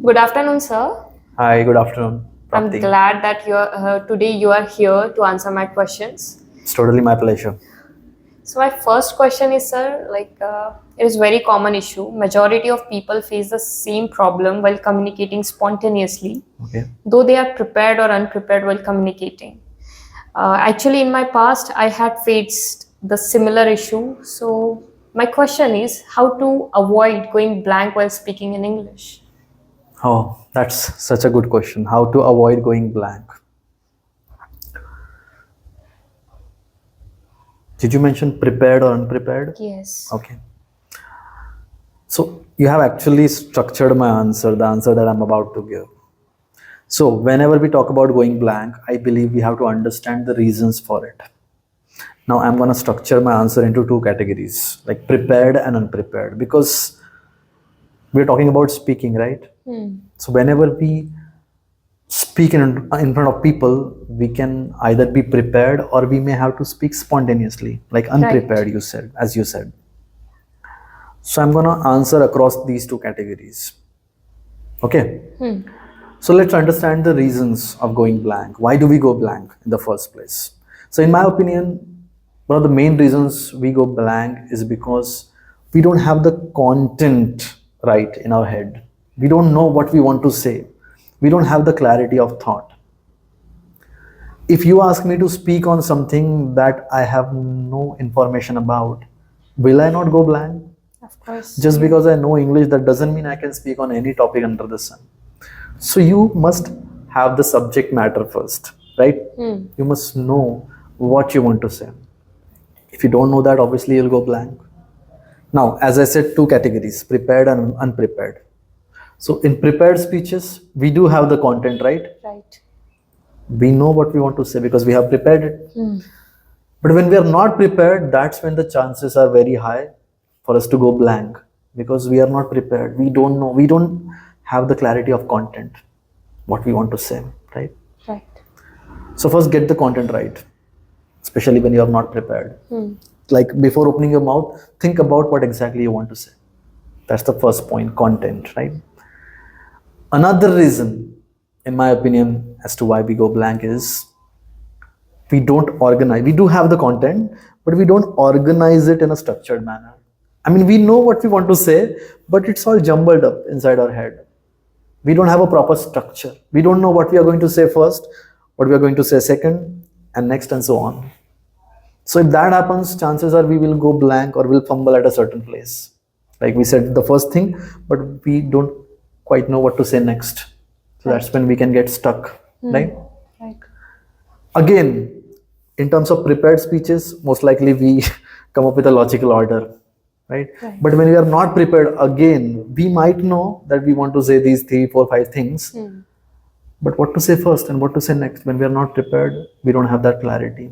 Good afternoon, sir. Hi, good afternoon, I'm Prapti. glad that today you are here to answer my questions. It's totally my pleasure. So my first question is, sir, it is very common issue. Majority of people face the same problem while communicating spontaneously, Okay. though they are prepared or unprepared while communicating. Actually, in my past, I had faced the similar issue. So my question is, how to avoid going blank while speaking in English? Oh, that's such a good question. How to avoid going blank? Did you mention prepared or unprepared? Yes. Okay. So you have actually structured my answer, the answer that I'm about to give. So whenever we talk about going blank, I believe we have to understand the reasons for it. Now I'm going to structure my answer into two categories, like prepared and unprepared, because we're talking about speaking, right? So whenever we speak in front of people, we can either be prepared or we may have to speak spontaneously, like unprepared, Right. you said, as you said. So I'm going to answer across these two categories. Okay. So let's understand the reasons of going blank. Why do we go blank in the first place? So, in my opinion, one of the main reasons we go blank is because we don't have the content right in our head. We don't know what we want to say. We don't have the clarity of thought. If you ask me to speak on something that I have no information about, will I not go blank? Of course. Just because I know English, that doesn't mean I can speak on any topic under the sun. So you must have the subject matter first, right? You must know what you want to say. If you don't know that, obviously you'll go blank. Now, as I said, two categories, prepared and unprepared. So in prepared speeches, we do have the content, right? Right. We know what we want to say because we have prepared it. But when we are not prepared, that's when the chances are very high for us to go blank because we are not prepared. We don't know. We don't have the clarity of content, what we want to say, right? Right. So first get the content right, especially when you are not prepared. Like before opening your mouth, think about what exactly you want to say. That's the first point, content, right? Another reason, in my opinion, as to why we go blank is we don't organize. We do have the content, but we don't organize it in a structured manner. I mean, we know what we want to say, but it's all jumbled up inside our head. We don't have a proper structure. We don't know what we are going to say first, what we are going to say second, and next, and so on. So if that happens, chances are we will go blank or will fumble at a certain place. Like we said the first thing, but we don't quite know what to say next. So that's when we can get stuck, right? Right. Again, in terms of prepared speeches, most likely we come up with a logical order, right? But when we are not prepared, again, we might know that we want to say these 3, 4, 5 things, but what to say first and what to say next, when we are not prepared, we don't have that clarity.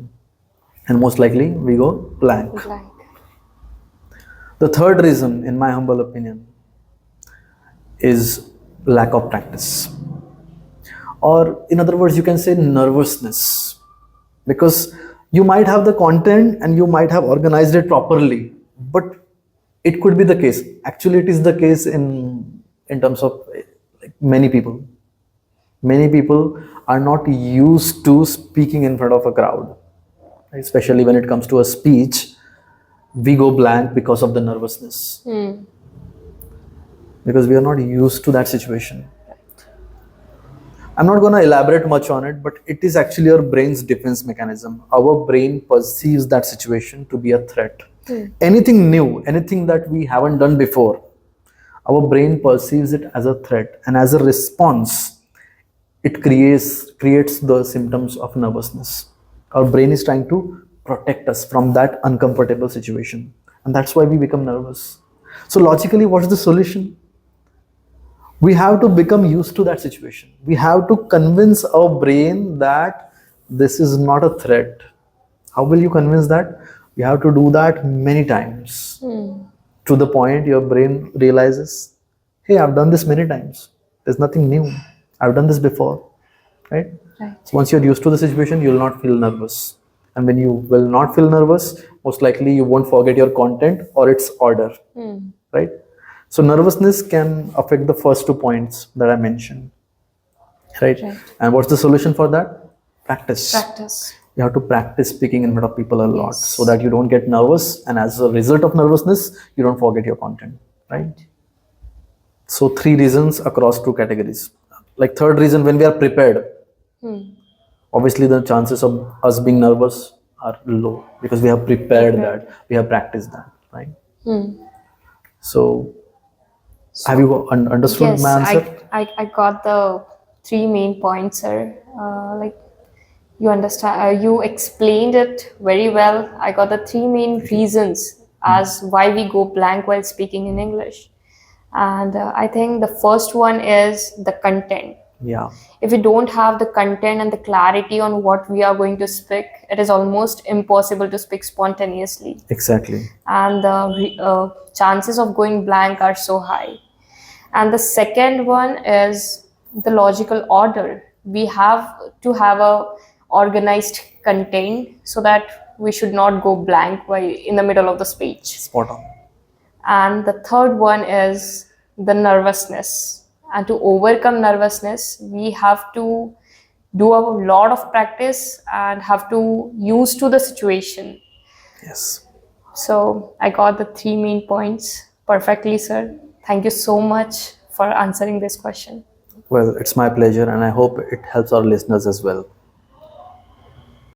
And most likely we go blank. Blank. The third reason, in my humble opinion, is lack of practice. Or, in other words, you can say nervousness. Because you might have the content and you might have organized it properly, but it could be the case. Actually, it is the case in terms of like many people. Many people are not used to speaking in front of a crowd, especially when it comes to a speech. We go blank because of the nervousness, because we are not used to that situation. I'm not going to elaborate much on it, but it is actually our brain's defense mechanism. Our brain perceives that situation to be a threat. Anything new, anything that we haven't done before, our brain perceives it as a threat, and as a response, it creates the symptoms of nervousness. Our brain is trying to protect us from that uncomfortable situation, and that's why we become nervous. So logically, what's the solution? We have to become used to that situation. We have to convince our brain that this is not a threat. How will you convince that? You have to do that many times, to the point your brain realizes, hey, I've done this many times. There's nothing new. I've done this before, right? Right. So once you're used to the situation, you'll not feel nervous. And when you will not feel nervous, most likely you won't forget your content or its order, right? So nervousness can affect the first 2 points that I mentioned, right? Right. And what's the solution for that? Practice. Practice. You have to practice speaking in front of people a lot, Yes. so that you don't get nervous, and as a result of nervousness, you don't forget your content, right? So 3 reasons across 2 categories. Like third reason, when we are prepared, obviously the chances of us being nervous are low because we have prepared that, we have practiced that, right? So have you understood Yes, my answer? I got the 3 main points, sir. Like you understand, you explained it very well. I got the 3 main reasons as why we go blank while speaking in English. And I think the first one is the content. Yeah, If we don't have the content and the clarity on what we are going to speak, it is almost impossible to speak spontaneously. exactly. And the chances of going blank are so high. And the second one is the logical order. We have to have a organized content so that we should not go blank while in the middle of the speech. Spot on. And the third one is the nervousness. And to overcome nervousness, we have to do a lot of practice and have to use to the situation. Yes. So I got the 3 main points perfectly, sir. Thank you so much for answering this question. Well, it's my pleasure, and I hope it helps our listeners as well.